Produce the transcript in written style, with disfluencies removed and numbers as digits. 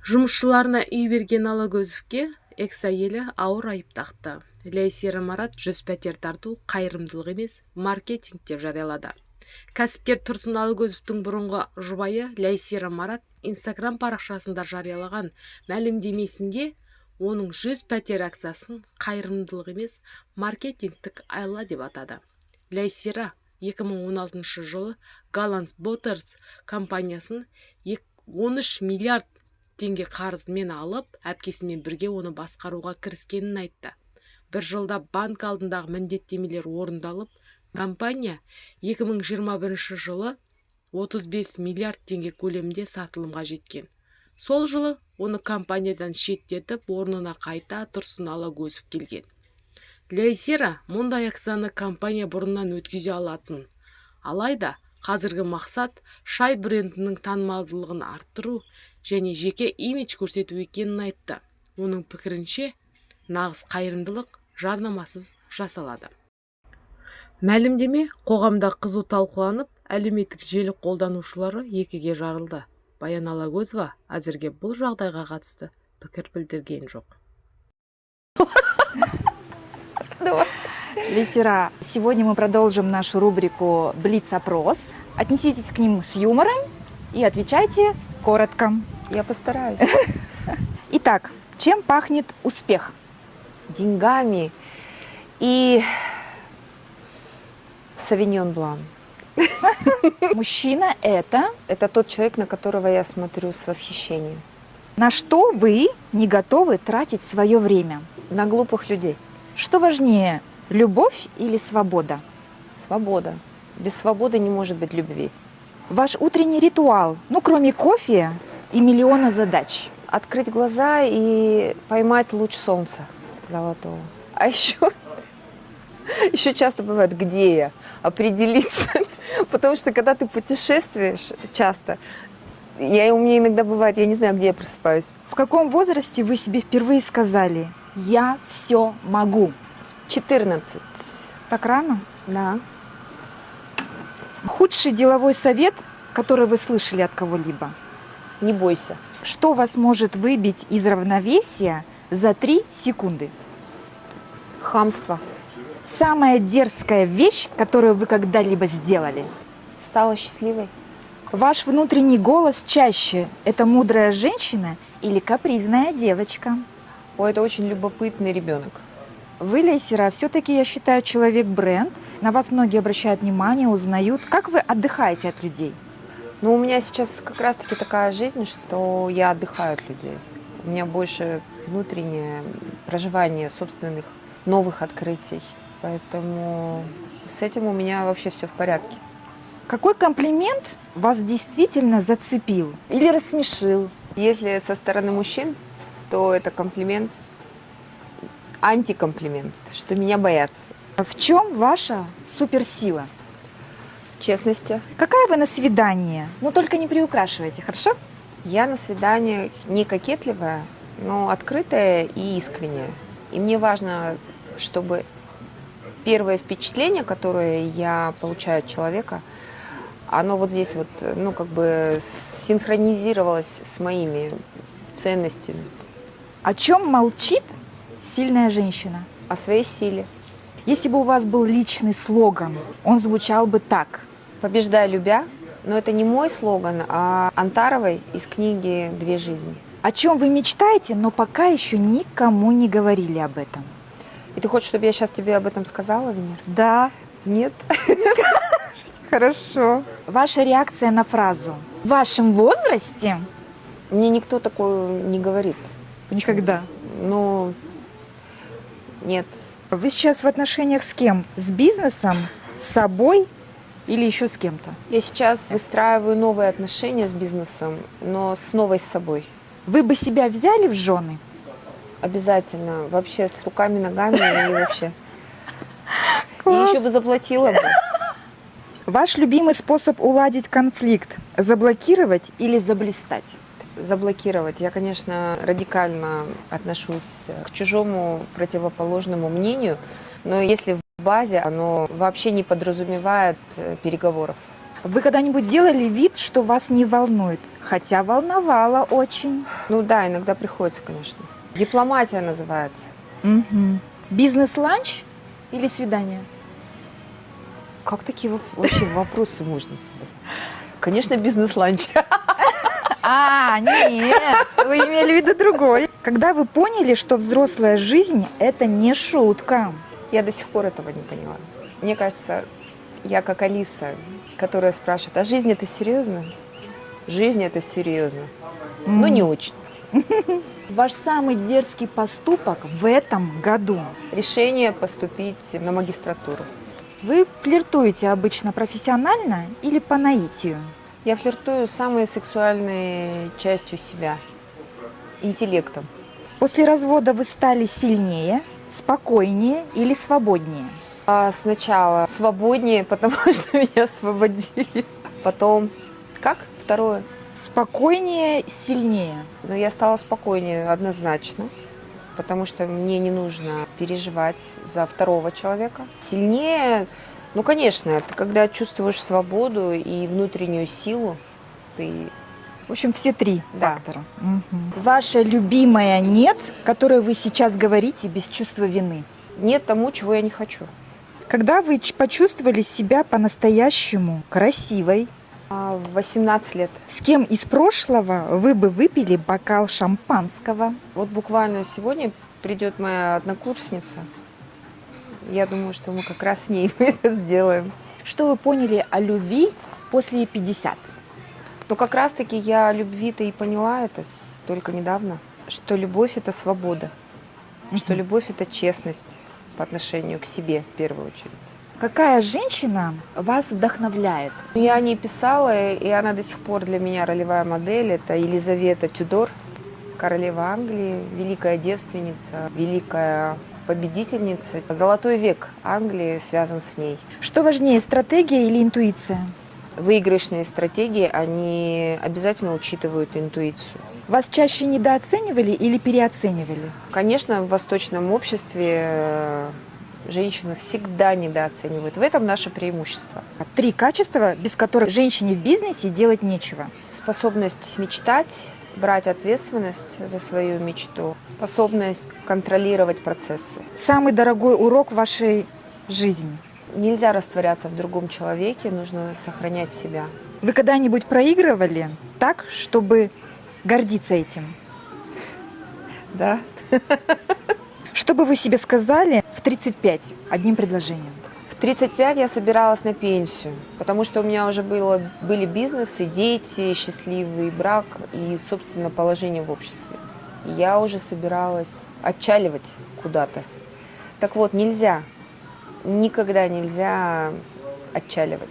Жұмысшыларына үй берген Алагөзовке экс-әйелі ауыр айып тақты. Лейсира Марат 100 пәтер тарту қайырымдылық емес, маркетинг деп жариялады. Кәсіпкер Тұрсын Алагөзовтың бұрынғы жұбайы Лейсира Марат Инстаграм парақшасында жариялаған мәлімдемесінде оның 100 пәтер акциясын қайырымдылық емес, маркетингтік айла деп атады. Лейсира 2016 жылы Галанс Боттерс компаниясын 13 миллиард теңге қарызымен алып, әпкесімен бірге оны басқаруға кіріскенін айтты. Бір жылда банк алдындағы міндеттемелер орындалып, компания 2021 жылы 35 миллиард теңге көлемінде сатылымға жеткен. Сол жылы оны компаниядан шеттетіп, орнына қайта Тұрсын Алагөзов келген. Лейсира мұндай акцияны компания бұрыннан өткізе алатын. Алайда қазіргі мақсат шай брендінің танымалдылығын арттыру және жеке имидж көрсету екенін айтты. Оның пікірінше, нағыз қайырымдылық жарнамасыз жасалады. Мәлімдеме қоғамда қызу талқыланып, әлеуметтік желі қолданушылары екіге жарылды. Баян Алагөзова әзірге бұл жағдайға қатысты пікір білдірген жоқ. Лейсира, сегодня мы продолжим нашу рубрику «Блиц-опрос». Отнеситесь к ним с юмором и отвечайте коротко. Я постараюсь. Итак, чем пахнет успех? Деньгами и Савиньон Блан. Мужчина – это… Это тот человек, на которого я смотрю с восхищением. На что вы не готовы тратить свое время? На глупых людей. Что важнее – любовь или свобода? Свобода. Без свободы не может быть любви. Ваш утренний ритуал, кроме кофе и миллиона задач. Открыть глаза и поймать луч солнца золотого. А еще часто бывает, где я, определиться. Потому что когда ты путешествуешь часто, у меня иногда бывает, я не знаю, где я просыпаюсь. В каком возрасте вы себе впервые сказали «я все могу»? 14. Так рано? Да. Худший деловой совет, который вы слышали от кого-либо? Не бойся. Что вас может выбить из равновесия за 3 секунды? Хамство. Самая дерзкая вещь, которую вы когда-либо сделали? Стала счастливой. Ваш внутренний голос чаще – это мудрая женщина или капризная девочка? Ой, это очень любопытный ребенок. Вы, Лейсира, все-таки, я считаю, человек-бренд. На вас многие обращают внимание, узнают. Как вы отдыхаете от людей? У меня сейчас как раз-таки такая жизнь, что я отдыхаю от людей. У меня больше внутреннее проживание собственных новых открытий. Поэтому с этим у меня вообще все в порядке. Какой комплимент вас действительно зацепил или рассмешил? Если со стороны мужчин, то это комплимент, антикомплимент, что меня боятся. В чем ваша суперсила? В честности. Какая вы на свидание? Только не приукрашивайте, хорошо? Я на свиданиях не кокетливая, но открытая и искренняя. И мне важно, чтобы первое впечатление, которое я получаю от человека, оно вот здесь синхронизировалось с моими ценностями. О чем молчит сильная женщина? О своей силе. Если бы у вас был личный слоган, он звучал бы так. «Побеждай, любя». Но это не мой слоган, а Антаровой из книги «Две жизни». О чем вы мечтаете, но пока еще никому не говорили об этом? И ты хочешь, чтобы я сейчас тебе об этом сказала, Венера? Да. Нет? Хорошо. Ваша реакция на фразу «в вашем возрасте»? Мне никто такое не говорит. Никогда. Нет. Вы сейчас в отношениях с кем? С бизнесом, с собой или еще с кем-то? Я сейчас выстраиваю новые отношения с бизнесом, но с новой собой. Вы бы себя взяли в жены? Обязательно. Вообще с руками, ногами и вообще. И еще бы заплатила бы. Ваш любимый способ уладить конфликт – заблокировать или заблистать? Заблокировать. Я, конечно, радикально отношусь к чужому противоположному мнению, но если в базе оно вообще не подразумевает переговоров. Вы когда-нибудь делали вид, что вас не волнует? Хотя волновало очень. Ну да, иногда приходится, конечно. Дипломатия называется. Мгм. Бизнес-ланч или свидание? Как такие вообще вопросы можно задать? Конечно, бизнес-ланч. Нет, вы имели в виду другой. Когда вы поняли, что взрослая жизнь – это не шутка? Я до сих пор этого не поняла. Мне кажется, я как Алиса, которая спрашивает, а жизнь это серьезно? Жизнь это серьезно. Но не очень. Ваш самый дерзкий поступок в этом году? Решение поступить на магистратуру. Вы флиртуете обычно профессионально или по наитию? Я флиртую с самой сексуальной частью себя. Интеллектом. После развода вы стали сильнее, спокойнее или свободнее? А сначала свободнее, потому что меня освободили. Потом, как? Второе. Спокойнее, сильнее. Но я стала спокойнее однозначно, потому что мне не нужно переживать за второго человека. Сильнее, ну, конечно, это когда чувствуешь свободу и внутреннюю силу, ты... В общем, все три Да. фактора. Мгм. Ваша любимая «нет», которое вы сейчас говорите без чувства вины. Нет тому, чего я не хочу. Когда вы почувствовали себя по-настоящему красивой, А в 18 лет. с кем из прошлого вы бы выпили бокал шампанского? Вот буквально сегодня придет моя однокурсница. Я думаю, что мы как раз с ней это сделаем. Что вы поняли о любви после 50? Но как раз-таки я любви-то и поняла это только недавно, что любовь – это свобода, что любовь – это честность по отношению к себе в первую очередь. Какая женщина вас вдохновляет? Я о ней писала, и она до сих пор для меня ролевая модель. Это Елизавета Тюдор, королева Англии, великая девственница, великая победительница. Золотой век Англии связан с ней. Что важнее, стратегия или интуиция? Выигрышные стратегии, они обязательно учитывают интуицию. Вас чаще недооценивали или переоценивали? Конечно, в восточном обществе женщину всегда недооценивают. В этом наше преимущество. 3 качества, без которых женщине в бизнесе делать нечего. Способность мечтать, брать ответственность за свою мечту, способность контролировать процессы. Самый дорогой урок в вашей жизни. Нельзя растворяться в другом человеке, нужно сохранять себя. Вы когда-нибудь проигрывали так, чтобы гордиться этим? Да? Что бы вы себе сказали в 35 одним предложением? В 35 я собиралась на пенсию, потому что у меня уже были бизнесы, дети, счастливый брак и, собственно, положение в обществе. И я уже собиралась отчаливать куда-то. Так вот, нельзя, никогда нельзя отчаливать.